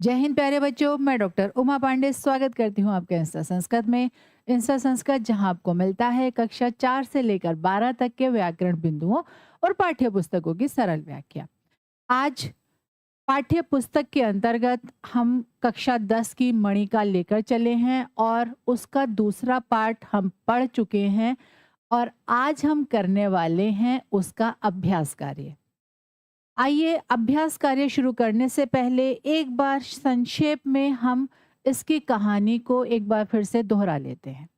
जय हिंद प्यारे बच्चों, मैं डॉक्टर उमा पांडे स्वागत करती हूँ आपके इंस्टा संस्कृत में। इंस्टा संस्कृत जहाँ आपको मिलता है कक्षा 4 से लेकर 12 तक के व्याकरण बिंदुओं और पाठ्य पुस्तकों की सरल व्याख्या। आज पाठ्य पुस्तक के अंतर्गत हम कक्षा 10 की मणिका लेकर चले हैं और उसका दूसरा पाठ हम पढ़ चुके हैं और आज हम करने वाले हैं उसका अभ्यास कार्य। आइए अभ्यास कार्य शुरू करने से पहले एक बार संक्षेप में हम इसकी कहानी को एक बार फिर से दोहरा लेते हैं।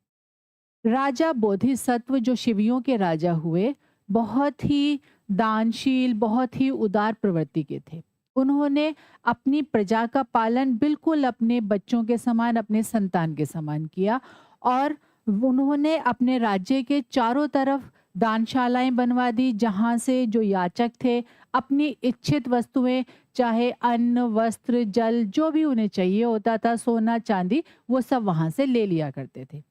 राजा बोधिसत्व जो शिवियों के राजा हुए, बहुत ही दानशील, बहुत ही उदार प्रवृत्ति के थे। उन्होंने अपनी प्रजा का पालन बिल्कुल अपने बच्चों के समान, अपने संतान के समान किया और उन्होंने अपने राज्य के चारों तरफ दानशालाएं बनवा दी, जहां से जो याचक थे अपनी इच्छित वस्तुएं, चाहे अन्न, वस्त्र, जल, जो भी उन्हें चाहिए होता था, सोना, चांदी, वो सब वहां से ले लिया करते थे।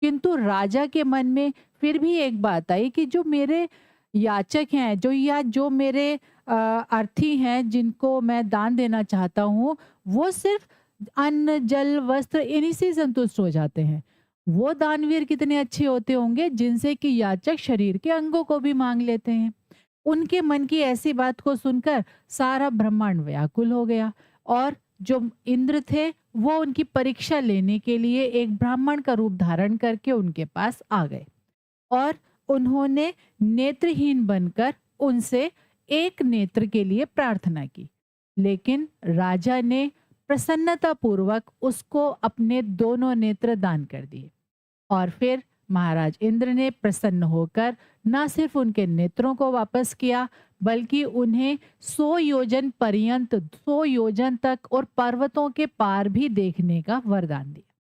किंतु राजा के मन में फिर भी एक बात आई कि जो मेरे याचक हैं, जो मेरे अर्थी हैं, जिनको मैं दान देना चाहता हूँ, वो सिर्फ अन्न, जल, वस्त्र इन्हीं से ही संतुष्ट हो जाते हैं। वो दानवीर कितने अच्छे होते होंगे जिनसे कि याचक शरीर के अंगों को भी मांग लेते हैं। उनके मन की ऐसी बात को सुनकर सारा ब्रह्मांड व्याकुल हो गया और जो इंद्र थे वो उनकी परीक्षा लेने के लिए एक ब्राह्मण का रूप धारण करके उनके पास आ गए और उन्होंने नेत्रहीन बनकर उनसे एक नेत्र के लिए प्रार्थना की। लेकिन राजा ने प्रसन्नता पूर्वक उसको अपने दोनों नेत्र दान कर दिए और फिर महाराज इंद्र ने प्रसन्न होकर न सिर्फ उनके नेत्रों को वापस किया, बल्कि उन्हें 100 योजन पर्यंत, 100 योजन तक और पर्वतों के पार भी देखने का वरदान दिया।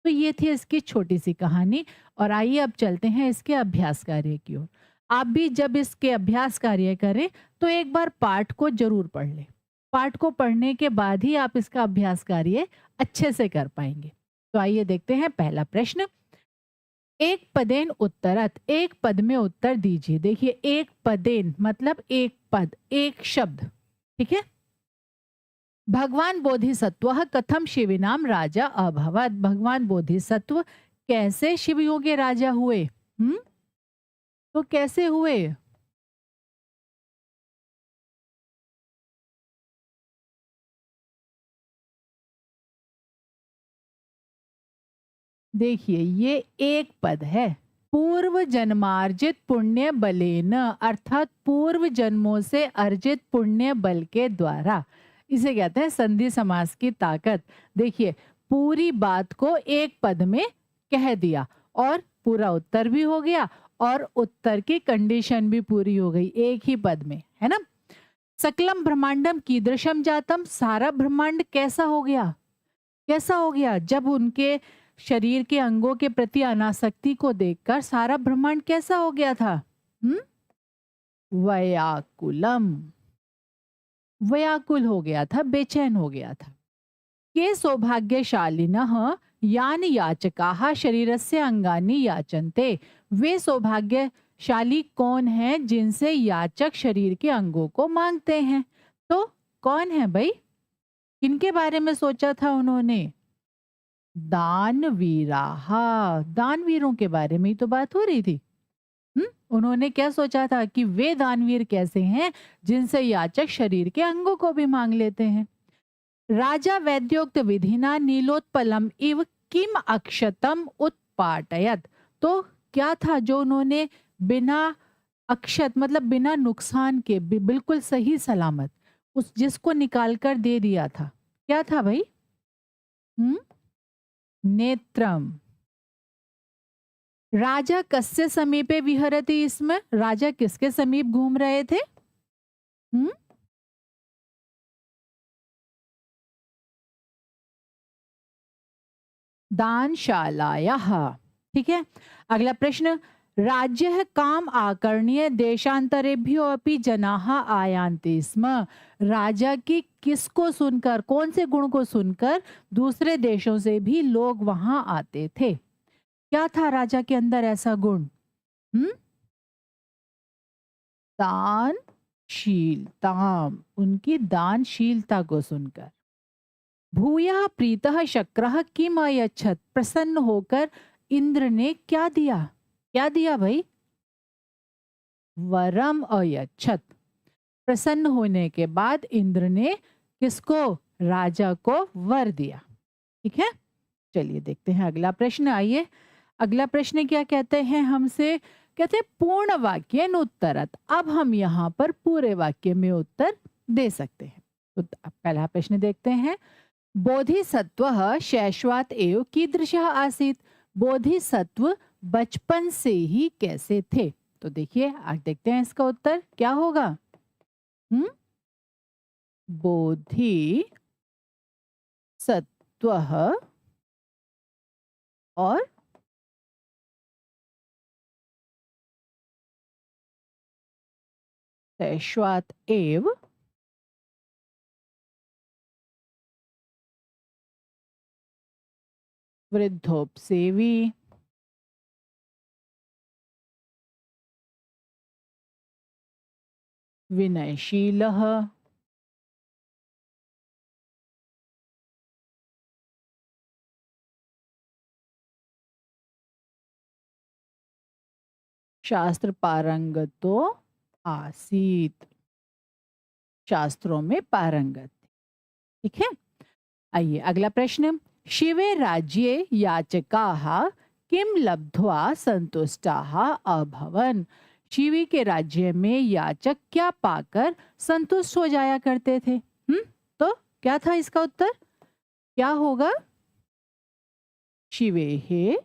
तो ये थी इसकी छोटी सी कहानी और आइए अब चलते हैं इसके अभ्यास कार्य की ओर। आप भी जब इसके अभ्यास कार्य करें तो एक बार पाठ को जरूर पढ़ लें। पाठ को पढ़ने के बाद ही आप इसका अभ्यास कार्य अच्छे से कर पाएंगे। तो आइए देखते हैं पहला प्रश्न। एक पदेन उत्तरत, एक पद में उत्तर दीजिए। देखिए, एक पदेन मतलब एक पद, एक शब्द। ठीक है। भगवान बोधिसत्व कथम शिविनाम राजा अभवत। भगवान बोधिसत्व कैसे शिवियों के राजा हुए? तो कैसे हुए? देखिए, ये एक पद है। पूर्व जन्मार्जित पुण्य बलेन, अर्थात पूर्व जन्मों से अर्जित पुण्य बल के द्वारा। इसे कहते हैं संधि समास की ताकत। देखिए, पूरी बात को एक पद में कह दिया और पूरा उत्तर भी हो गया और उत्तर की कंडीशन भी पूरी हो गई एक ही पद में, है ना। सकलम ब्रह्मांडम कीदृशम जातम, सारा ब्रह्मांड कैसा हो गया? कैसा हो गया? जब उनके शरीर के अंगों के प्रति अनासक्ति को देखकर सारा ब्रह्मांड कैसा हो गया था? हम्म व्याकुलम, व्याकुल हो गया था, बेचैन हो गया था। के सौभाग्यशालिनः यान याचकाः शरीरस्य अंगानि याचन्ते। वे सौभाग्यशाली कौन है जिनसे याचक शरीर के अंगों को मांगते हैं? तो कौन है भाई? किनके बारे में सोचा था उन्होंने? दानवीराहा, दानवीरों के बारे में ही तो बात हो रही थी। उन्होंने क्या सोचा था कि वे दानवीर कैसे हैं जिनसे याचक शरीर के अंगों को भी मांग लेते हैं। राजा वैद्योक्त विधिना नीलोत्पलम इव किम अक्षतम उत्पाटयत। तो क्या था जो उन्होंने बिना अक्षत मतलब बिना नुकसान के बिल्कुल सही सलामत उस जिसको निकाल कर दे दिया था? क्या था भाई? हम्म नेत्रम। राजा कस्य समीपे विहरति, इसमें राजा किसके समीप घूम रहे थे? हम्म दानशालायाः। ठीक है। अगला प्रश्न। राज्य काम आकर्ण्य देशांतरेभ्यो अपि जनाः आयान्ति स्म। राजा की किसको सुनकर, कौन से गुण को सुनकर दूसरे देशों से भी लोग वहां आते थे? क्या था राजा के अंदर ऐसा गुण? हम्म दानशीलता, उनकी दानशीलता को सुनकर। भूयः प्रीतः शक्रः किम अयच्छत्, प्रसन्न होकर इंद्र ने क्या दिया? क्या दिया भाई? वरम अयच्छत्। प्रसन्न होने के बाद इंद्र ने किसको? राजा को वर दिया। ठीक है, चलिए देखते हैं अगला प्रश्न। आइए, अगला प्रश्न क्या कहते हैं हमसे? कहते हैं पूर्ण वाक्य उत्तरत। अब हम यहाँ पर पूरे वाक्य में उत्तर दे सकते हैं। तो अब पहला प्रश्न देखते हैं। बोधिसत्व शैशवात एव कीदृशः आसीत। बोधिसत्व बचपन से ही कैसे थे? तो देखिए, आज देखते हैं इसका उत्तर क्या होगा। हम्म बोधि सत्व और शैशवात एव वृद्धोपसेवी विनयशीलः शास्त्र पारंगतो आसीत। शास्त्रों में पारंगत। ठीक है, आइए अगला प्रश्न। शिवे राज्ये याचकाः किम लब्ध्वा संतुष्टाः अभवन्। शिवी के राज्य में याचक क्या पाकर संतुष्ट हो जाया करते थे? तो क्या था इसका उत्तर? क्या होगा? शिवेः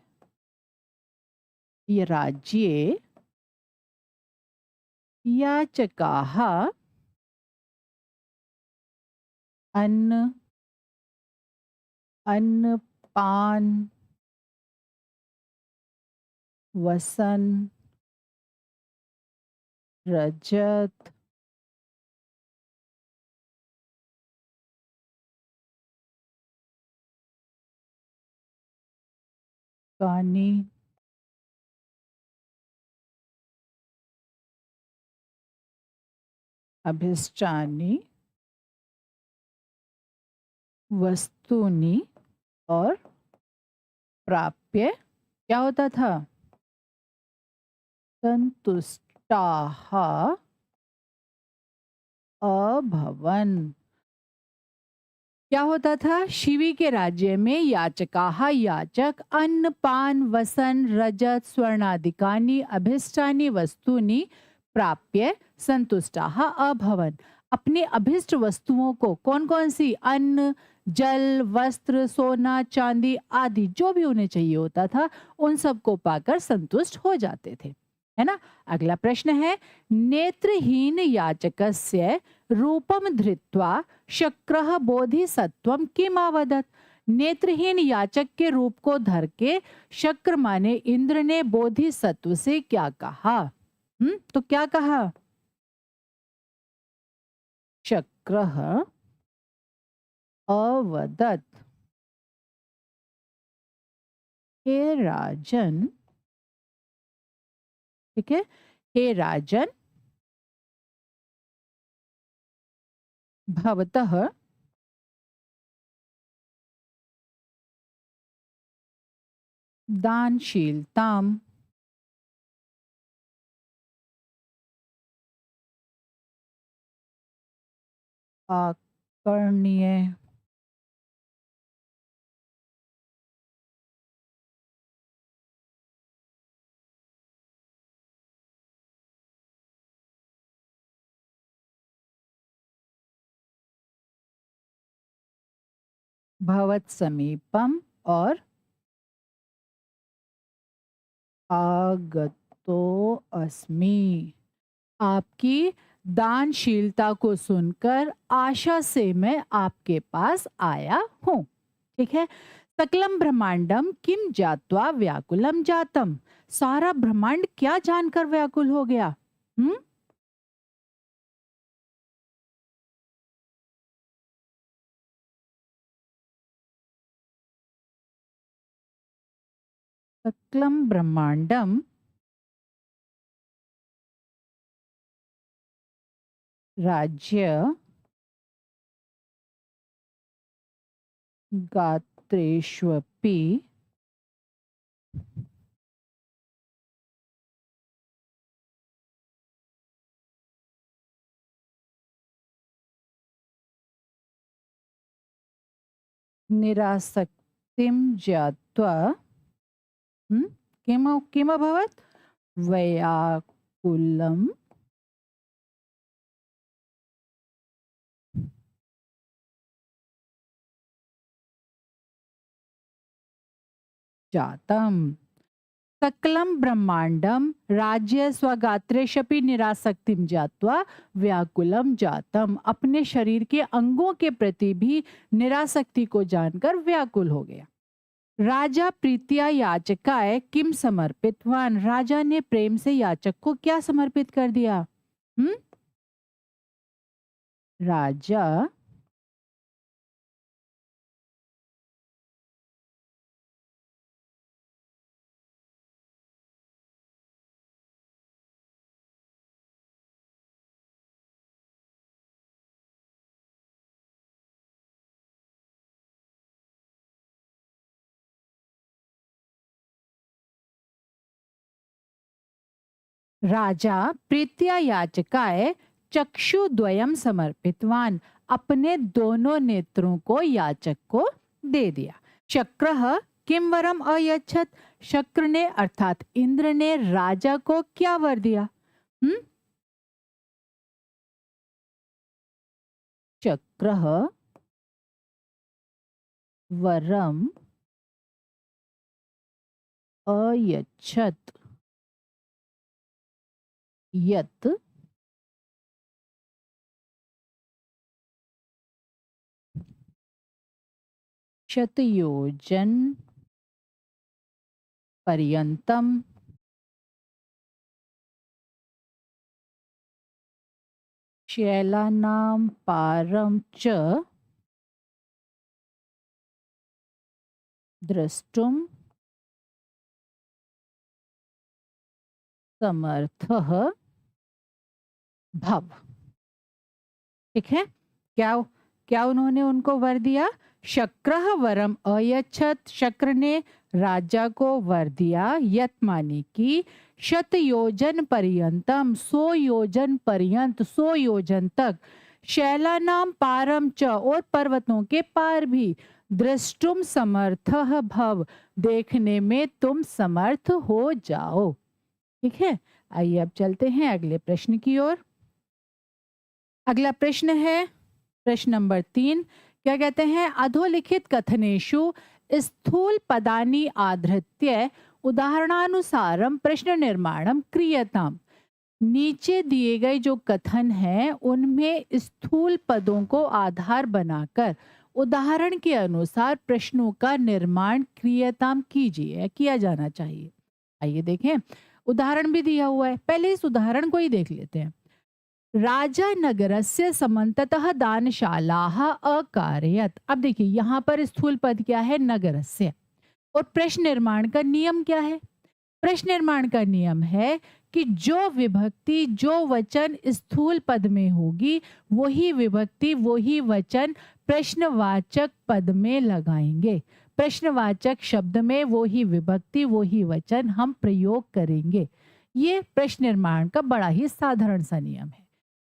राज्ये याचकाः अन्न अन्नपान वसन रजत कानी अभिष्टानी वस्तुनि और प्राप्य क्या होता था? संतुष्टाः अभवन। क्या होता था? शिवी के राज्य में याचकाः याचक अन्न पान वसन रजत स्वर्णादिकानि अभिष्टानि वस्तुनि प्राप्य संतुष्टाः अभवन। अपने अभिष्ट वस्तुओं को, कौन कौन सी? अन्न जल वस्त्र सोना चांदी आदि जो भी उन्हें चाहिए होता था, उन सबको पाकर संतुष्ट हो जाते थे। है ना? अगला प्रश्न है। नेत्रहीन याचकस्य रूपम धृत्वा शक्रः बोधिसत्वम किम अवदत्। नेत्रहीन याचक के रूप को धर के शक्र माने इंद्र ने बोधिसत्व से क्या कहा? तो क्या कहा? शक्रः अवदत्, हे राजन। ठीक है, हे राजन, भवतः दानशीलताम आकर्ण्य भवत समीपम और आगतो अस्मि। आपकी दानशीलता को सुनकर आशा से मैं आपके पास आया हूँ। ठीक है, सकलम ब्रह्मांडम किम जात्वा व्याकुलम जातम। सारा ब्रह्मांड क्या जानकर व्याकुल हो गया? हम्म सकलम ब्रह्मांडम राज्य गात्रेष्वपि निरासक्तिं ज्ञात्वा किमभवत्? वैयाकुलं जातम्। सकलं ब्रह्मांडम राज्य स्वगात्रेशपि निरासक्तिम जात्वा व्याकुलम जातम। अपने शरीर के अंगों के प्रति भी निरासक्ति को जानकर व्याकुल हो गया। राजा प्रीत्या याचकाय किम समर्पितवान। राजा ने प्रेम से याचक को क्या समर्पित कर दिया? हम्म राजा राजा प्रीत्या याचकाय चक्षुद्वयम समर्पितवान। अपने दोनों नेत्रों को याचक को दे दिया। शक्रः किम वरम अयच्छत। शक्र ने अर्थात इंद्र ने राजा को क्या वर दिया? शक्रः वरम अयच्छत यत शतयोजन पर्यंतम शैलानां पारं च द्रष्टुम समर्थः भव। ठीक है, क्या क्या उन्होंने उनको वर दिया? शक्रः वरम अयच्छत। शक्र ने राजा को वर दिया। यत माने की शत योजन पर्यंतम, 100 योजन पर्यंत, 100 योजन तक। शैलानाम पारम च, और पर्वतों के पार भी। दृष्टुम समर्थः भव, देखने में तुम समर्थ हो जाओ। ठीक है, आइए अब चलते हैं अगले प्रश्न की ओर। अगला प्रश्न है प्रश्न नंबर 3। क्या कहते हैं? अधोलिखित कथनेषु स्थूल पदानि आधृत्य उदाहरणानुसारम प्रश्न निर्माणम क्रियताम। नीचे दिए गए जो कथन है उनमें स्थूल पदों को आधार बनाकर उदाहरण के अनुसार प्रश्नों का निर्माण क्रियताम कीजिए, किया जाना चाहिए। आइए देखें, उदाहरण भी दिया हुआ है। पहले इस उदाहरण को ही देख लेते हैं। राजा नगरस्य समन्ततः दानशालाः अकारयत्। अब देखिए यहाँ पर स्थूल पद क्या है? नगरस्य। और प्रश्न निर्माण का नियम क्या है? प्रश्न निर्माण का नियम है कि जो विभक्ति जो वचन स्थूल पद में होगी वही विभक्ति वही वचन प्रश्नवाचक पद में लगाएंगे। प्रश्नवाचक शब्द में वही विभक्ति वही वचन हम प्रयोग करेंगे। ये प्रश्न निर्माण का बड़ा ही साधारण सा नियम है।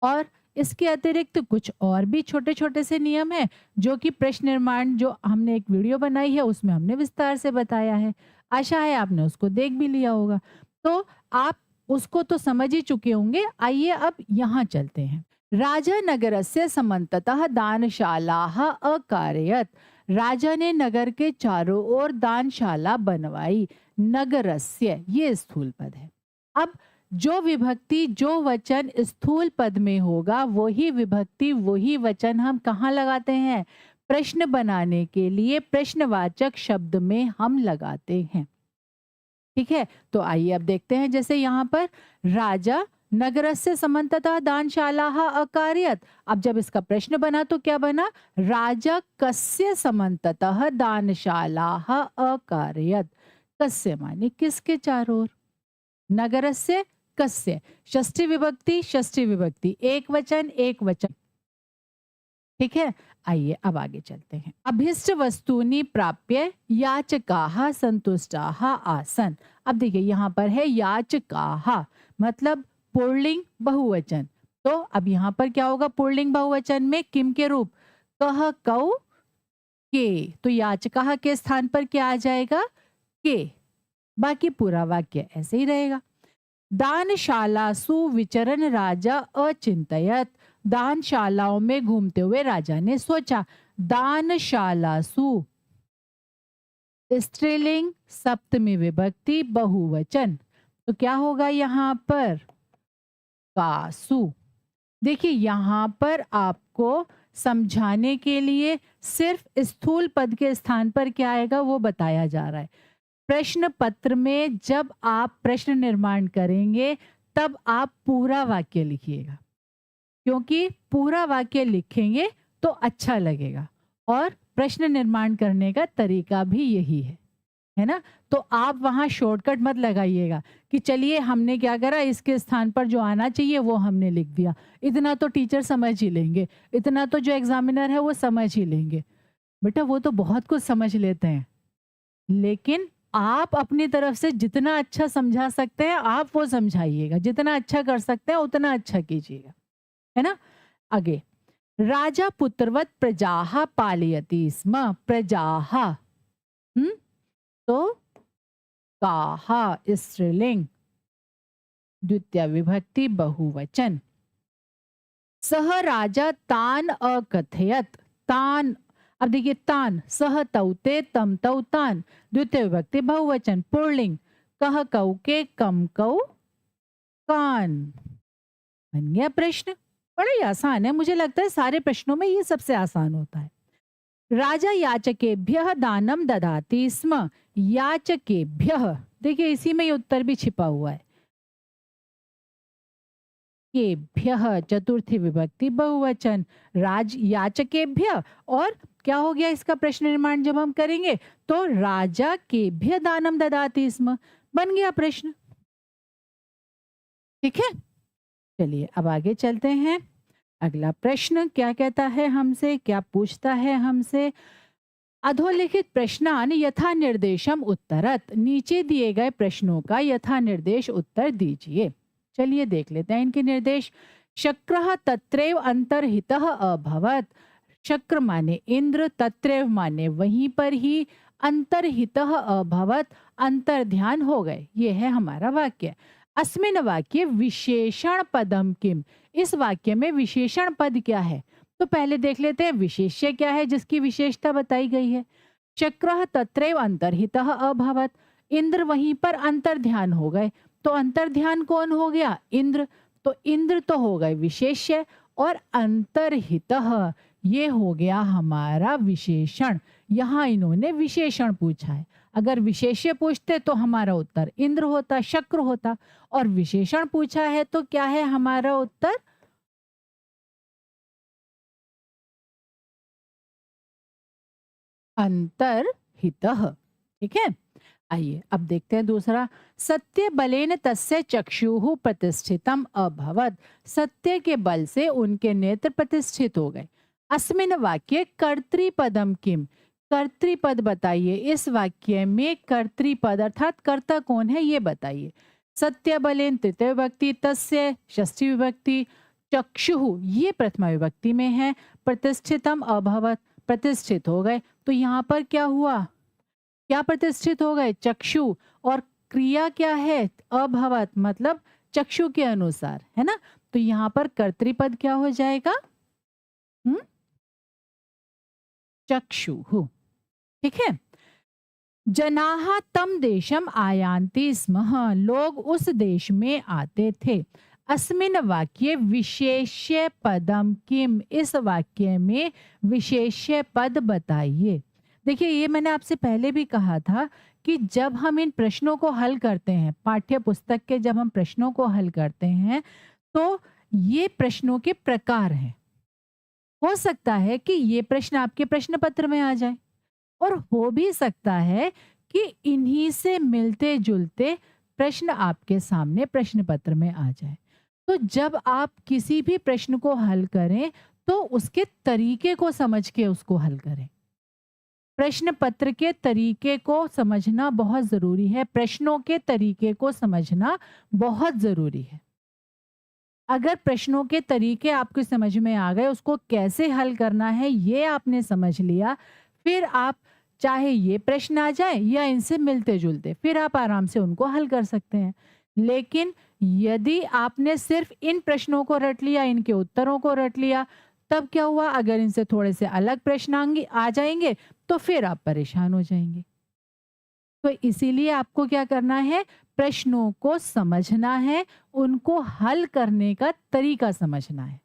और इसके अतिरिक्त कुछ और भी छोटे छोटे से नियम है जो कि प्रश्न निर्माण जो हमने एक वीडियो बनाई है उसमें हमने विस्तार से बताया है। आशा है आपने उसको देख भी लिया होगा, तो आप उसको तो समझ ही चुके होंगे। आइए अब यहाँ चलते हैं। राजा नगरस्य समन्ततः दानशालाः अकारयत्। राजा ने नगर के चारों ओर दानशाला बनवाई। नगरस्य ये स्थूल पद है। अब जो विभक्ति जो वचन स्थूल पद में होगा वही विभक्ति वही वचन हम कहाँ लगाते हैं? प्रश्न बनाने के लिए प्रश्नवाचक शब्द में हम लगाते हैं। ठीक है, तो आइए अब देखते हैं। जैसे यहाँ पर राजा नगरस्य समन्ततः दानशालाः अकारयत्। अब जब इसका प्रश्न बना तो क्या बना? राजा कस्य समन्ततः दानशालाः अकारयत्। कस्य माने किसके चारों ओर, नगरस्य कस्य षष्ठी विभक्ति एक वचन ठीक है। आइए अब आगे चलते हैं। अभिष्ट वस्तुनि प्राप्य याचकाः संतुष्टाः आसन। अब देखिए यहाँ पर है याचकाः, मतलब पुल्लिंग बहुवचन। तो अब यहाँ पर क्या होगा पुल्लिंग बहुवचन में किम के रूप, कह कौ के। तो याचकाः के स्थान पर क्या आ जाएगा, के। बाकी पूरा वाक्य ऐसे ही रहेगा। दानशालासु विचरण राजा अचिंतयत। दानशालाओं में घूमते हुए राजा ने सोचा। दानशालासु स्त्रीलिंग सप्तमी विभक्ति बहुवचन, तो क्या होगा यहाँ पर कासु। देखिए यहाँ पर आपको समझाने के लिए सिर्फ स्थूल पद के स्थान पर क्या आएगा वो बताया जा रहा है। प्रश्न पत्र में जब आप प्रश्न निर्माण करेंगे तब आप पूरा वाक्य लिखिएगा, क्योंकि पूरा वाक्य लिखेंगे तो अच्छा लगेगा और प्रश्न निर्माण करने का तरीका भी यही है ना। तो आप वहां शॉर्टकट मत लगाइएगा कि चलिए हमने क्या करा, इसके स्थान पर जो आना चाहिए वो हमने लिख दिया, इतना तो टीचर समझ ही लेंगे, इतना तो जो एग्जामिनर है वो समझ ही लेंगे। बेटा वो तो बहुत कुछ समझ लेते हैं, लेकिन आप अपनी तरफ से जितना अच्छा समझा सकते हैं आप वो समझाइएगा, जितना अच्छा कर सकते हैं उतना अच्छा कीजिएगा, है ना। आगे, राजा पुत्रवत प्रजाहा पालयति स्म। प्रजाहा तो काहा स्त्रीलिंग, द्वितीय विभक्ति बहुवचन। सह राजा तान अकथयत। तान, अब देखिए तान, सह तौते तम तौ तान, द्वितीय विभक्ति बहुवचन पुल्लिंग। कह कौ के कम कौ कान। बन गया प्रश्न, बड़ा ही आसान है। मुझे लगता है सारे प्रश्नों में ये सबसे आसान होता है। राजा याचकेभ्यः दानम ददाति स्म। याचकेभ्यः, देखिए इसी में ये उत्तर भी छिपा हुआ है। केभ्यः चतुर्थी विभक्ति बहुवचन, राज याचकेभ्य, और क्या हो गया इसका प्रश्न निर्माण जब हम करेंगे तो राजा केभ्य दानम ददाति स्म, बन गया प्रश्न। ठीक है, चलिए अब आगे चलते हैं। अगला प्रश्न क्या कहता है हमसे, क्या पूछता है हमसे। अधोलिखित प्रश्नान यथा निर्देशम उत्तरत। नीचे दिए गए प्रश्नों का यथा निर्देश उत्तर दीजिए। चलिए देख लेते हैं इनके निर्देश। शक्रः तत्रैव अंतर्हितः अभवत। शक्र माने इंद्र, तत्रैव माने वहीं पर ही, अंतर्हितः अभवत अंतर ध्यान हो गए। ये है हमारा वाक्य। अस्मिन् वाक्य विशेषण पदम किम। इस वाक्य में विशेषण पद क्या है, तो पहले देख लेते हैं विशेष्य क्या है जिसकी विशेषता बताई गई है। शक्रः तत्रैव अंतर्हितः अभवत, इंद्र वहीं पर अंतर ध्यान हो गए। तो अंतर ध्यान कौन हो गया, इंद्र। तो इंद्र तो हो गए विशेष्य और अंतर्हितः ये हो गया हमारा विशेषण। यहाँ इन्होंने विशेषण पूछा है। अगर विशेष्य पूछते तो हमारा उत्तर इंद्र होता, शक्र होता, और विशेषण पूछा है तो क्या है हमारा उत्तर अंतर्हितः। ठीक है, आइए अब देखते हैं दूसरा। सत्य बलेन तस्य चक्षुः प्रतिष्ठितम अभवत। सत्य के बल से उनके नेत्र प्रतिष्ठित हो गए। अस्मिन् वाक्ये कर्तृपदम किम। कर्तृपद बताइए। इस वाक्य में कर्तृपद अर्थात कर्ता कौन है ये बताइए। सत्य बलेन तृतीय विभक्ति, तस्य षष्ठी विभक्ति, चक्षुः ये प्रथमा विभक्ति में है, प्रतिष्ठितम अभवत प्रतिष्ठित हो गए। तो यहाँ पर क्या हुआ, क्या प्रतिष्ठित हो गए, चक्षु, और क्रिया क्या है अभवत मतलब चक्षु के अनुसार, है ना। तो यहाँ पर कर्तृपद क्या हो जाएगा, चक्षु। ठीक है। जनाः तम देशम आयान्ति स्म। लोग उस देश में आते थे। अस्मिन् वाक्ये विशेष्य पदम किम। इस वाक्य में विशेष्य पद बताइए। देखिए ये मैंने आपसे पहले भी कहा था कि जब हम इन प्रश्नों को हल करते हैं, पाठ्य पुस्तक के जब हम प्रश्नों को हल करते हैं तो ये प्रश्नों के प्रकार हैं। हो सकता है कि ये प्रश्न आपके प्रश्न पत्र में आ जाए, और हो भी सकता है कि इन्हीं से मिलते जुलते प्रश्न आपके सामने प्रश्न पत्र में आ जाए। तो जब आप किसी भी प्रश्न को हल करें तो उसके तरीके को समझ के उसको हल करें। प्रश्न पत्र के तरीके को समझना बहुत ज़रूरी है, प्रश्नों के तरीके को समझना बहुत ज़रूरी है। अगर प्रश्नों के तरीके आपको समझ में आ गए, उसको कैसे हल करना है ये आपने समझ लिया, फिर आप चाहे ये प्रश्न आ जाए या इनसे मिलते-जुलते, फिर आप आराम से उनको हल कर सकते हैं। लेकिन यदि आपने सिर्फ इन प्रश्नों को रट लिया, इनके उत्तरों को रट लिया, तब क्या हुआ? अगर इनसे थोड़े से अलग प्रश्न आएँगे आ जाएँगे, तो फिर आप परेशान हो जाएँगे। तो इसीलिए आपको क्या करना है, प्रश्नों को समझना है, उनको हल करने का तरीका समझना है।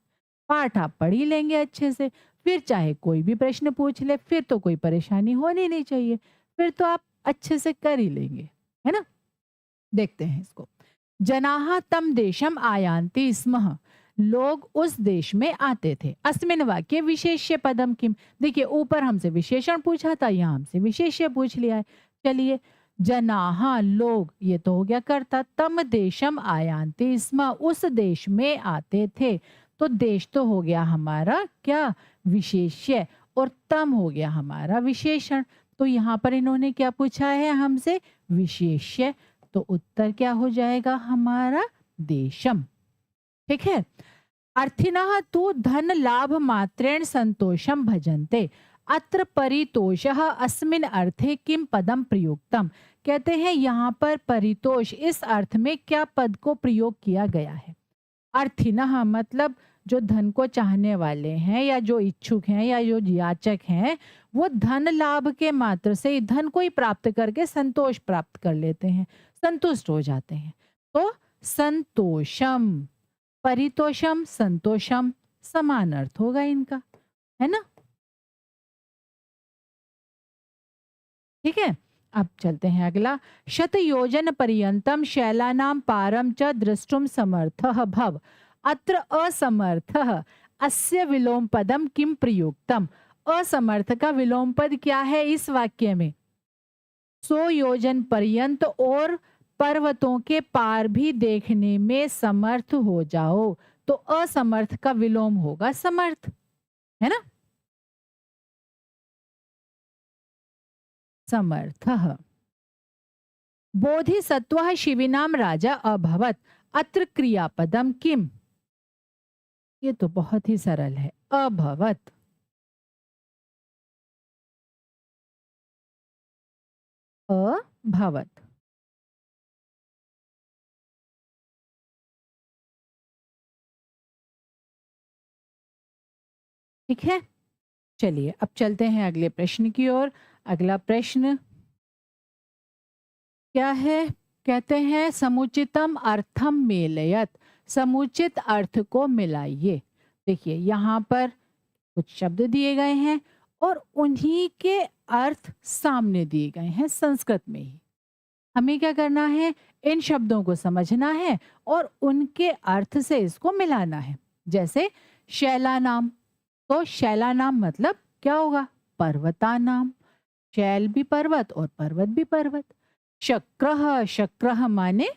पाठ आप पढ़ ही लेंगे अच्छे से, फिर चाहे कोई भी प्रश्न पूछ ले, फिर तो कोई परेशानी होनी नहीं चाहिए, फिर तो आप अच्छे से कर ही लेंगे, है ना? देखते हैं इसको। जनाः तं देशम आयान्ति स्मः, लोग उस देश में आते थे। अस्मिन् वाक्ये विशेष्य पदम किम, देखिए ऊपर हमसे विशेषण पूछा था, यहाँ हमसे विशेष्य पूछ लिया है। चलिए, जनाः लोग, ये तो हो गया कर्ता, तम देशम आयान्ति स्म, उस देश में आते थे। तो देश तो हो गया हमारा क्या, विशेष्य, और तम हो गया हमारा विशेषण। तो यहाँ पर इन्होंने क्या पूछा है हमसे, विशेष्य, तो उत्तर क्या हो जाएगा हमारा, देशम। ठीक है। अर्थिनः तु धन लाभ मात्रेण संतोषम भजन्ते, अत्र परितोषः अस्मिन् अर्थे किम पदम प्रयुक्तम, कहते हैं यहाँ पर परितोष इस अर्थ में क्या पद को प्रयोग किया गया है। अर्थिनः मतलब जो धन को चाहने वाले हैं या जो इच्छुक हैं या जो याचक हैं, वो धन लाभ के मात्र से धन को ही प्राप्त करके संतोष प्राप्त कर लेते हैं, संतुष्ट हो जाते हैं। तो संतोषम, परितोषम, संतोषम समान अर्थ होगा इनका, है ना? ठीक है। अब चलते हैं अगला। शत योजन पर्यंतम शैलानाम पारम च द्रष्टुम समर्थः भव, अत्र असमर्थः अस्य विलोम पदम किम प्रयुक्तम। असमर्थ का विलोम पद क्या है इस वाक्य में, 100 योजन पर्यंत और पर्वतों के पार भी देखने में समर्थ हो जाओ, तो असमर्थ का विलोम होगा समर्थ, है ना? समर्थः। बोधिसत्वः शिविनाम राजा अभवत, अत्र क्रियापदम किम, ये तो बहुत ही सरल है, अभवत। अभवत। ठीक है। चलिए अब चलते हैं अगले प्रश्न की ओर। अगला प्रश्न क्या है, कहते हैं समुचितम अर्थम मेलयत, समुचित अर्थ को मिलाइए। देखिए यहाँ पर कुछ शब्द दिए गए हैं और उन्हीं के अर्थ सामने दिए गए हैं संस्कृत में ही। हमें क्या करना है, इन शब्दों को समझना है और उनके अर्थ से इसको मिलाना है। जैसे शैला नाम, तो शैला नाम मतलब क्या होगा, पर्वता नाम, शैल भी पर्वत और पर्वत भी पर्वत। शक्रः, शक्रः माने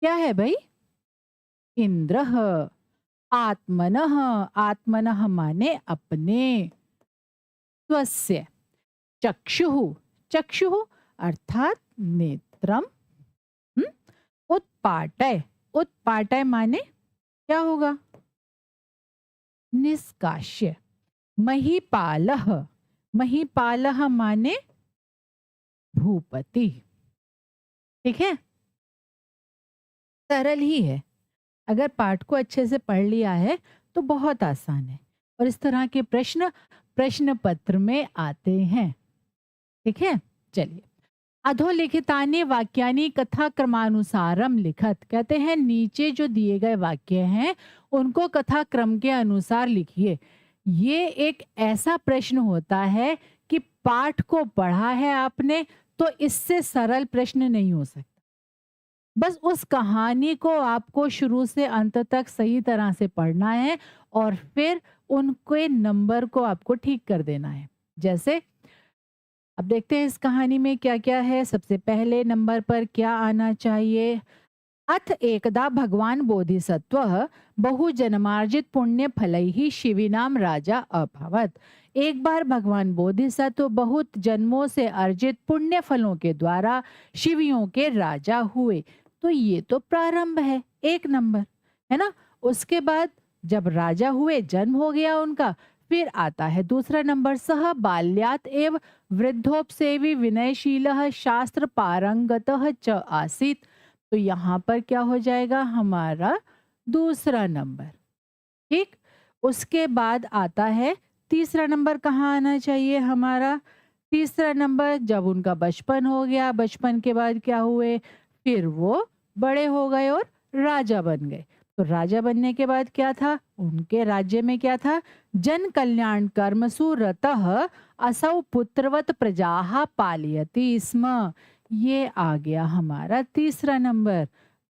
क्या है भाई, इंद्रः। आत्मनः, आत्मनः माने अपने। स्वस्य। चक्षुः, चक्षुः अर्थात नेत्रम। हम्म? उत्पाटय, उत्पाटय माने क्या होगा, निष्कास्य। महीपालः, महीपालः माने भूपति। ठीक है, सरल ही है। अगर पाठ को अच्छे से पढ़ लिया है तो बहुत आसान है, और इस तरह के प्रश्न प्रश्न पत्र में आते हैं। ठीक है, चलिए। अधोलिखितानि वाक्यानि कथा क्रमानुसारम लिखत, कहते हैं नीचे जो दिए गए वाक्य हैं उनको कथा क्रम के अनुसार लिखिए। ये एक ऐसा प्रश्न होता है कि पाठ को पढ़ा है आपने तो इससे सरल प्रश्न नहीं हो सकता। बस उस कहानी को आपको शुरू से अंत तक सही तरह से पढ़ना है और फिर उनके नंबर को आपको ठीक कर देना है। जैसे अब देखते हैं इस कहानी में क्या क्या है। सबसे पहले नंबर पर क्या आना चाहिए, अथ एकदा भगवान बोधिसत्व बहुजन्मार्जित पुण्य फलैहि शिवीनाम राजा अभवत। एक बार भगवान बोधिसत्व बहुत जन्मों से अर्जित पुण्य फलों के द्वारा शिवियों के राजा हुए। तो ये तो प्रारंभ है, एक नंबर, है ना। उसके बाद जब राजा हुए, जन्म हो गया उनका, फिर आता है दूसरा नंबर, सह बाल्यात एव वृद्धोपसेवी विनयशील शास्त्र पारंगतः च आसीत। तो यहाँ पर क्या हो जाएगा हमारा दूसरा नंबर। ठीक। उसके बाद आता है तीसरा नंबर, कहाँ आना चाहिए हमारा तीसरा नंबर, जब उनका बचपन हो गया, बचपन के बाद क्या हुए, फिर वो बड़े हो गए और राजा बन गए। तो राजा बनने के बाद क्या था, उनके राज्य में क्या था, जन कल्याण कर्मसु रतः असौ पुत्रवत प्रजाहा पालयति स्म। ये आ गया हमारा तीसरा नंबर।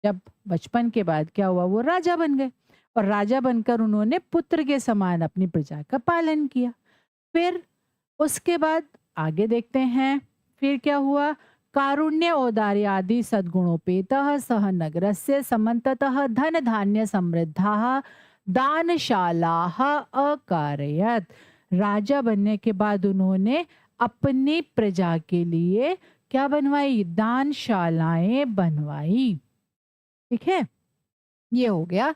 जब बचपन के बाद क्या हुआ, वो राजा बन गए और राजा बनकर उन्होंने पुत्र के समान अपनी प्रजा का पालन किया। फिर उसके बाद आगे देखते हैं, फिर क्या हुआ, कारुण्य औदार्य आदि सद्गुणोपेतः सह नगरस्य समन्ततः धन धान्य समृद्धाः दानशालाः अकारयत्। राजा बनने के बाद उन्होंने अपनी प्रजा के लिए क्या बनवाई, दानशालाएं बनवाई। ठीक है, ये हो गया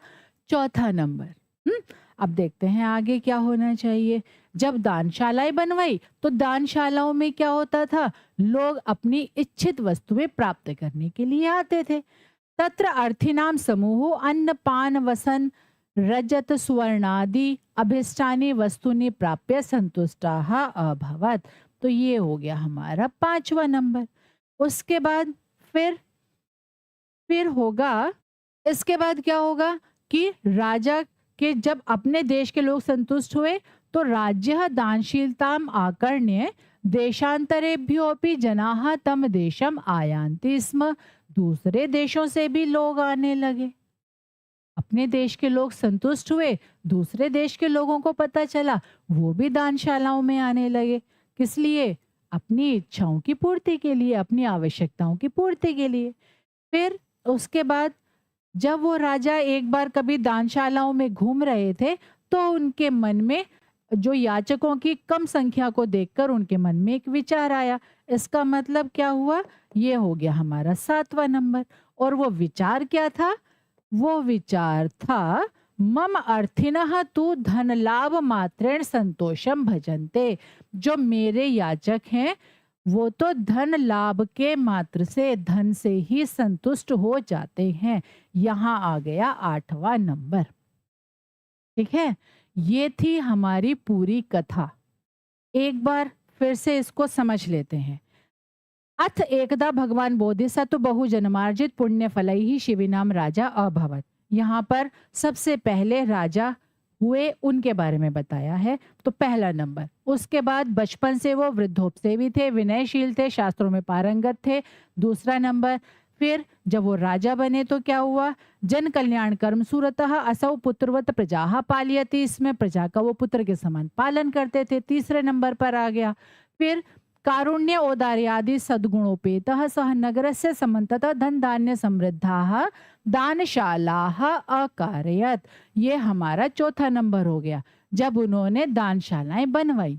चौथा नंबर। अब देखते हैं आगे क्या होना चाहिए। जब दानशालाएं बनवाई तो दानशालाओं में क्या होता था, लोग अपनी इच्छित वस्तुएं प्राप्त करने के लिए आते थे। तत्र अर्थीनाम समूह अन्न पान वसन रजत सुवर्णादि अभिष्टानि वस्तुनि प्राप्य संतुष्टाः अभवत्। तो ये हो गया हमारा पांचवा नंबर। उसके बाद फिर होगा, इसके बाद क्या होगा कि राजा के जब अपने देश के लोग संतुष्ट हुए तो राज्य दानशीलताम आकर्ण्य देशांतरेभ्योपि जनाः तम देशम आयान्ति स्म। दूसरे देशों से भी लोग आने लगे। अपने देश के लोग संतुष्ट हुए, दूसरे देश के लोगों को पता चला, वो भी दानशालाओं में आने लगे। किस लिए, अपनी इच्छाओं की पूर्ति के लिए, अपनी आवश्यकताओं की पूर्ति के लिए। फिर उसके बाद जब वो राजा एक बार कभी दानशालाओं में घूम रहे थे तो उनके मन में, जो याचकों की कम संख्या को देखकर उनके मन में एक विचार आया। इसका मतलब क्या हुआ, ये हो गया हमारा सातवां नंबर। और वो विचार क्या था, वो विचार था मम अर्थिनः तु धन लाभ मात्रेण संतोषम भजन्ते। जो मेरे याचक हैं वो तो धन लाभ के मात्र से, धन से ही संतुष्ट हो जाते हैं। यहाँ आ गया आठवां नंबर। ठीक है, ये थी हमारी पूरी कथा। एक बार फिर से इसको समझ लेते हैं। अथ एकदा भगवान बोधिसत्व बहु जन्मार्जित पुण्य फलैहि शिवीनाम राजा अभवत। यहाँ पर सबसे पहले राजा हुए उनके बारे में बताया है, तो पहला नंबर। उसके बाद बचपन से वो वृद्धोपसेवी थे, विनयशील थे, शास्त्रों में पारंगत थे, दूसरा नंबर। फिर जब वो राजा बने तो क्या हुआ, जन कल्याण कर्म सूरतः असौ पुत्रवत प्रजा पालयति, इसमें प्रजा का वो पुत्र के समान पालन करते थे, तीसरे नंबर पर आ गया। फिर कारुण्य औदार्यादि सद्गुणोपेतः सह नगरस्य समन्ततः धन धान्य समृद्धाः दानशालाः अकारयत्। ये हमारा चौथा नंबर हो गया, जब उन्होंने दानशालाएं बनवाई।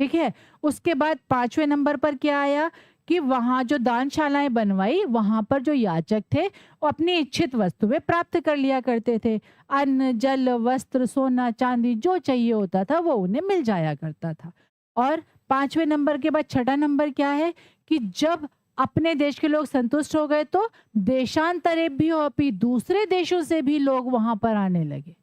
ठीक है, उसके बाद पांचवें नंबर पर क्या आया कि वहां जो दानशालाएं बनवाई, वहां पर जो याचक थे वो अपनी इच्छित वस्तुएं प्राप्त कर लिया करते थे। अन्न जल वस्त्र सोना चांदी जो चाहिए होता था वो उन्हें मिल जाया करता था। और पांचवें नंबर के बाद छठा नंबर क्या है कि जब अपने देश के लोग संतुष्ट हो गए तो देशांतरेभ्योऽपि, दूसरे देशों से भी लोग वहां पर आने लगे।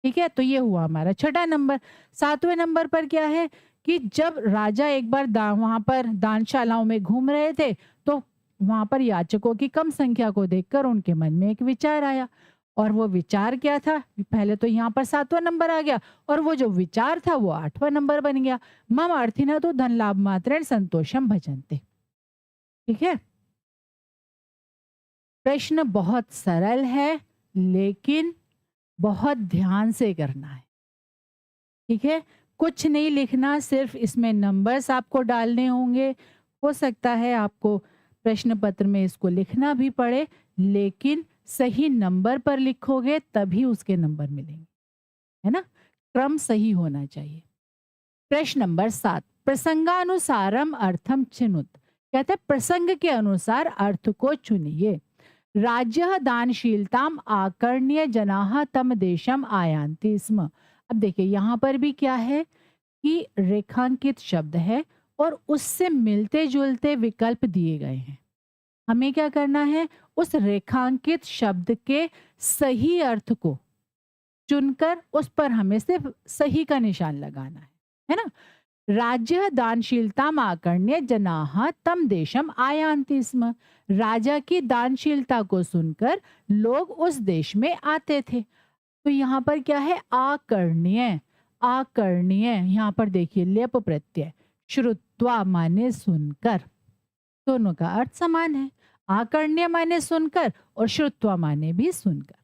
ठीक है, तो ये हुआ हमारा छठा नंबर। सातवें नंबर पर क्या है कि जब राजा एक बार वहां पर दानशालाओं में घूम रहे थे तो वहां पर याचकों की कम संख्या को देखकर उनके मन में एक विचार आया। और वो विचार क्या था, पहले तो यहाँ पर सातवां नंबर आ गया और वो जो विचार था वो आठवां नंबर बन गया। मम अर्थिना तो धन लाभ मात्रेण संतोषम भजन्ते। ठीक है, प्रश्न बहुत सरल है लेकिन बहुत ध्यान से करना है। ठीक है, कुछ नहीं लिखना, सिर्फ इसमें नंबर्स आपको डालने होंगे। हो सकता है आपको प्रश्न पत्र में इसको लिखना भी पड़े, लेकिन सही नंबर पर लिखोगे तभी उसके नंबर मिलेंगे, है ना? क्रम सही होना चाहिए। प्रश्न नंबर 7, प्रसंगानुसारम अर्थम चिनुत। कहते हैं प्रसंग के अनुसार अर्थ को चुनिए। राज्य दानशीलताम आकर्ण्य जनाः तम देशम आयान्ति स्म। अब देखिए यहाँ पर भी क्या है कि रेखांकित शब्द है और उससे मिलते जुलते विकल्प दिए गए हैं। हमें क्या करना है, उस रेखांकित शब्द के सही अर्थ को चुनकर उस पर हमें सिर्फ सही का निशान लगाना है ना? राज्य दानशीलता आकर्ण्य जनाः तम देशम आयान्ति स्म। राजा की दानशीलता को सुनकर लोग उस देश में आते थे। तो यहाँ पर क्या है, आकर्ण्य। आकर्ण्य यहाँ पर देखिए लेप प्रत्यय, श्रुत्वा माने सुनकर, दोनों का अर्थ समान है। आकर्ण्य माने सुनकर और श्रुत्वा माने भी सुनकर।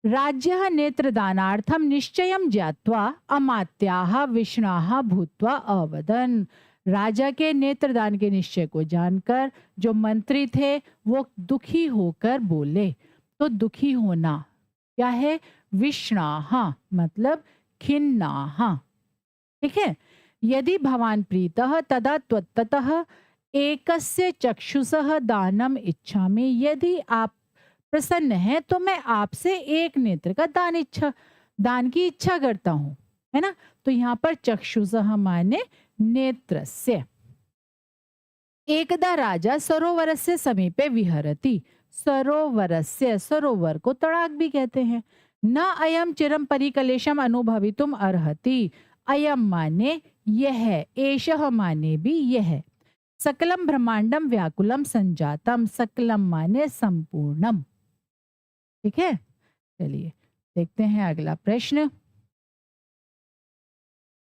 राज्यः नेत्रदानार्थम निश्चयं ज्ञात्वा अमात्याः विष्णाः भूत्वा अवदन्। राजा के नेत्रदान के निश्चय को जानकर जो मंत्री थे वो दुखी होकर बोले। तो दुखी होना क्या है, विष्णाः मतलब खिन्नाः। ठीक है, यदि भवान प्रीतः तदा त्वत्ततः एकस्य चक्षुषः दानम इच्छामि। यदि आप प्रसन्न है तो मैं आपसे एक नेत्र का दान की इच्छा करता हूं, है ना? तो यहाँ पर चक्षुषः माने नेत्रस्य। एकदा राजा सरोवरस्य समीपे विहरति। सरोवरस्य, सरोवर को तड़ाक भी कहते हैं। न अयम चिरम परिकलेशम अनुभवितुम अर्हति। अयम माने यह, एषः माने भी यह। सकलम ब्रह्मांडम व्याकुलम संजातम। सकलम माने संपूर्णम। ठीक है, चलिए देखते हैं अगला प्रश्न।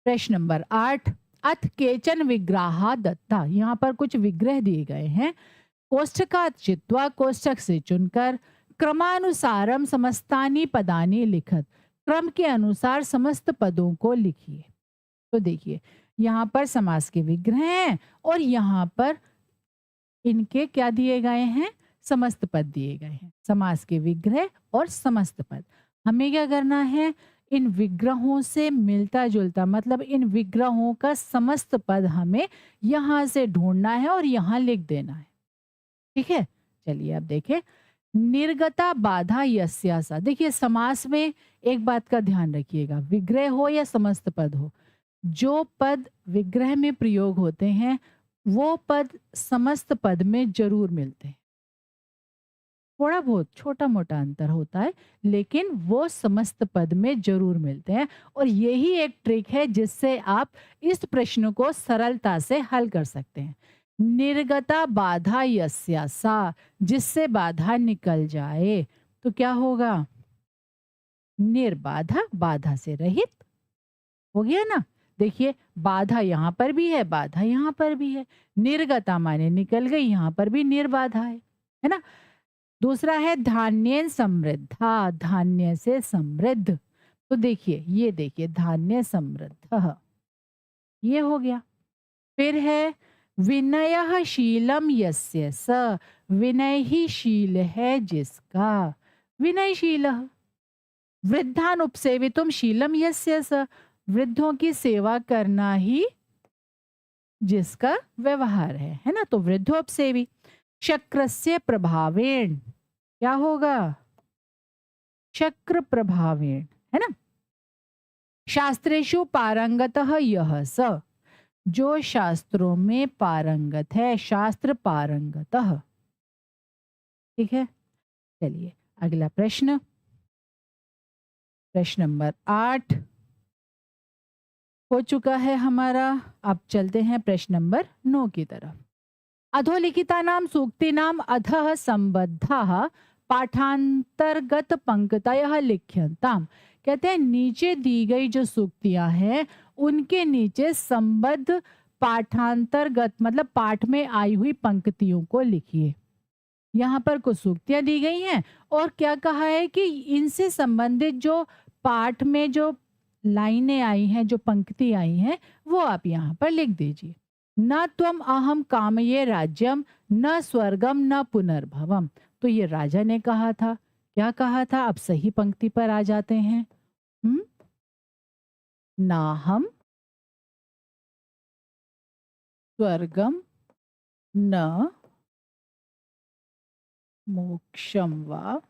प्रश्न नंबर 8, अथ केचन विग्रहा दत्ता। यहाँ पर कुछ विग्रह दिए गए हैं। कोष्ठकात् चित्वा, कोष्ठक से चुनकर, क्रमानुसारम समस्तानि पदानि लिखत। क्रम के अनुसार समस्त पदों को लिखिए। तो देखिए यहाँ पर समास के विग्रह हैं और यहाँ पर इनके क्या दिए गए हैं, समस्त पद दिए गए हैं। समास के विग्रह और समस्त पद। हमें क्या करना है, इन विग्रहों से मिलता जुलता मतलब इन विग्रहों का समस्त पद हमें यहाँ से ढूंढना है और यहाँ लिख देना है। ठीक है, चलिए अब देखें। निर्गता बाधा यस्यासा। देखिए समास में एक बात का ध्यान रखिएगा, विग्रह हो या समस्त पद हो, जो पद विग्रह में प्रयोग होते हैं वो पद समस्त पद में जरूर मिलते हैं। थोड़ा बहुत छोटा मोटा अंतर होता है लेकिन वो समस्त पद में जरूर मिलते हैं। और यही एक ट्रिक है जिससे आप इस प्रश्न को सरलता से हल कर सकते हैं। निर्गता बाधा यस्यासा, जिससे बाधा निकल जाए तो क्या होगा, निर्बाधा, बाधा से रहित हो गया ना। देखिए बाधा यहाँ पर भी है, बाधा यहाँ पर भी है। निर्गता माने निकल गई, यहाँ पर भी निर्बाधा है ना। दूसरा है धान्य समृद्धा, धान्य से समृद्ध। तो देखिए ये देखिए धान्य समृद्ध, ये हो गया। फिर है विनयः शीलम यस्य स। विनय ही शील है जिसका, विनयशील। वृद्धान उपसेवितुम शीलम यस्य स। वृद्धों की सेवा करना ही जिसका व्यवहार है ना। तो वृद्धोपसेवी। शक्रस्य प्रभावेण, क्या होगा, शक्र प्रभावेण, है ना। शास्त्रेषु पारंगतः यः स। जो शास्त्रों में पारंगत है, शास्त्र पारंगतः। ठीक है, चलिए अगला प्रश्न। प्रश्न नंबर 8 हो चुका है हमारा। अब चलते हैं प्रश्न नंबर 9 की तरफ। अधोलिखितानां सूक्तीनां अधः संबद्धाः पाठांतर्गत पंक्तयः लिख्यन्ताम्। कहते हैं नीचे दी गई जो सूक्तियां हैं उनके नीचे संबद्ध पाठांतर्गत मतलब पाठ में आई हुई पंक्तियों को लिखिए। यहाँ पर कुछ सूक्तियां दी गई हैं और क्या कहा है कि इनसे संबंधित जो पाठ में जो लाइनें आई हैं, जो पंक्ति आई हैं, वो आप यहाँ पर लिख दीजिए। न त्वम अहम कामये राज्यम न स्वर्गम न पुनर्भवम। तो ये राजा ने कहा था। क्या कहा था? अब सही पंक्ति पर आ जाते हैं। हम्म नाहम स्वर्गम न मोक्षम वा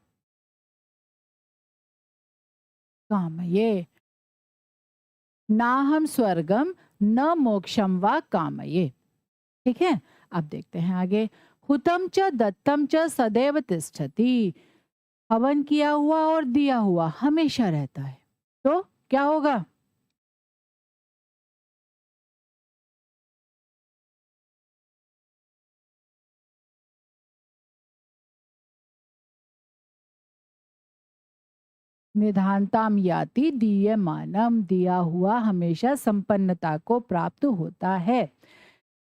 कामये। ना हम स्वर्गम न मोक्षम वा कामये। ठीक है, अब देखते हैं आगे। हुतम च दत्तम च सदैव तिष्ठति। हवन किया हुआ और दिया हुआ हमेशा रहता है। तो क्या होगा? निधानताम याति दीयमानम। दिया हुआ हमेशा संपन्नता को प्राप्त होता है।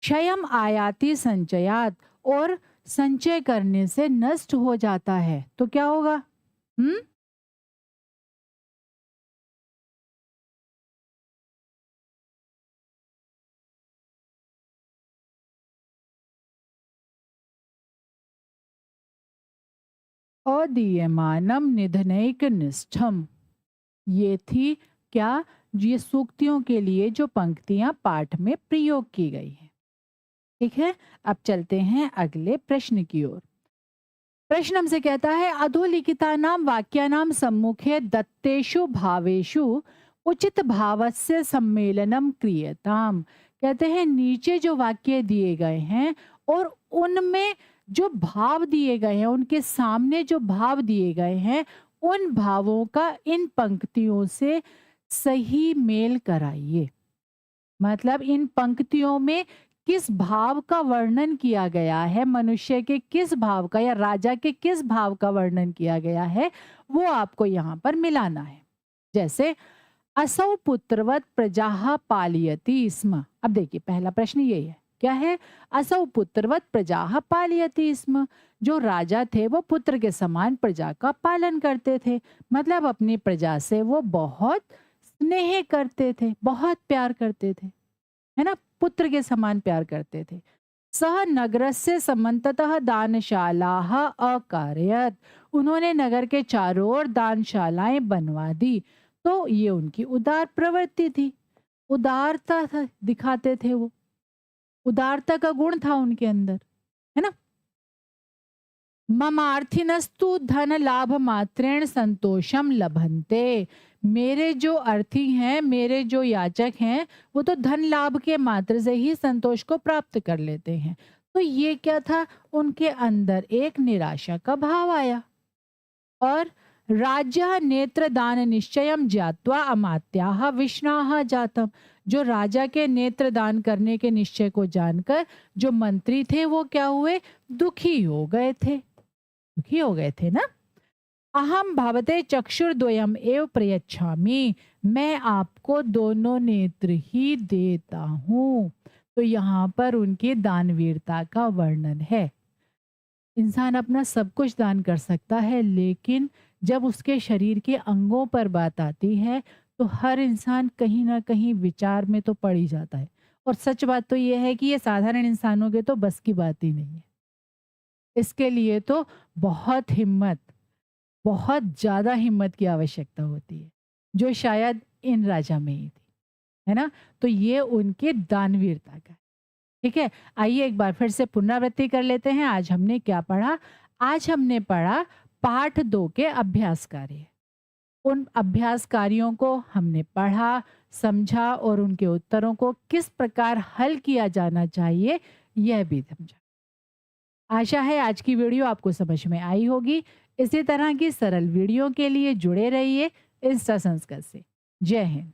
क्षयम आयाति संचयात। और संचय करने से नष्ट हो जाता है। तो क्या होगा? हम्म अदीयमानम निधनैक निष्ठम। ये थी क्या? ये सूक्तियों के लिए जो पंक्तियां पाठ में प्रयोग की गई हैं। ठीक है, अब चलते हैं अगले प्रश्न की ओर। प्रश्न हमसे कहता है, अधोलिखिता नाम वाक्या नाम सम्मुखे दत्तेषु भावेषु उचित भावस्य सम्मेलनम क्रियताम। कहते हैं नीचे जो वाक्य दिए गए हैं और उनमें जो भाव दिए गए हैं, उनके सामने जो भाव दिए गए हैं, उन भावों का इन पंक्तियों से सही मेल कराइए। मतलब इन पंक्तियों में किस भाव का वर्णन किया गया है, मनुष्य के किस भाव का या राजा के किस भाव का वर्णन किया गया है, वो आपको यहाँ पर मिलाना है। जैसे असौ पुत्रवत प्रजाः पालयति स्म। अब देखिए पहला प्रश्न ये है, क्या है? असौ पुत्रवत प्रजाः पालयति स्म। जो राजा थे वो पुत्र के समान प्रजा का पालन करते थे। मतलब अपनी प्रजा से वो बहुत स्नेह करते थे, बहुत प्यार करते थे, है ना? पुत्र के समान प्यार करते थे। सह नगरस्य समन्ततः दानशालाः अकारयत्। उन्होंने नगर के चारों ओर दानशालाएं बनवा दी। तो ये उनकी उदार प्रवृत्ति थी। उदारता था, दिखाते थे वो। उदारता का गुण था उनके अंदर, है ना? ममार्थिनस्तु धन लाभ मात्रेण संतोषम लभन्ते। मेरे जो अर्थी हैं, मेरे जो याचक हैं, वो तो धन लाभ के मात्र से ही संतोष को प्राप्त कर लेते हैं। तो ये क्या था? उनके अंदर एक निराशा का भाव आया। और राज्य नेत्र दान निश्चयम ज्ञात्वा अमात्याः विष्णाः जातम। जो राजा के नेत्र दान करने के निश्चय को जानकर जो मंत्री थे वो क्या हुए? दुखी हो गए थे। दुखी हो गए थे ना। अहम भवते चक्षुर्द्वयम एव प्रयच्छामि। मैं आपको दोनों नेत्र ही देता हूँ। तो यहाँ पर उनकी दानवीरता का वर्णन है। इंसान अपना सब कुछ दान कर सकता है, लेकिन जब उसके शरीर के अंगों पर बात आती है तो हर इंसान कहीं ना कहीं विचार में तो पड़ ही जाता है। और सच बात तो यह है कि ये साधारण इंसानों के तो बस की बात ही नहीं है। इसके लिए तो बहुत हिम्मत, बहुत ज्यादा हिम्मत की आवश्यकता होती है, जो शायद इन राजा में ही थी, है ना? तो ये उनके दानवीरता का है। ठीक है, आइए एक बार फिर से पुनरावृत्ति कर लेते हैं। आज हमने क्या पढ़ा? आज हमने पढ़ा पाठ 2 के अभ्यास कार्य। उन अभ्यास कार्यों को हमने पढ़ा, समझा और उनके उत्तरों को किस प्रकार हल किया जाना चाहिए यह भी समझा। आशा है आज की वीडियो आपको समझ में आई होगी। इसी तरह की सरल वीडियो के लिए जुड़े रहिए इंस्टा संस्कृत से। जय हिंद।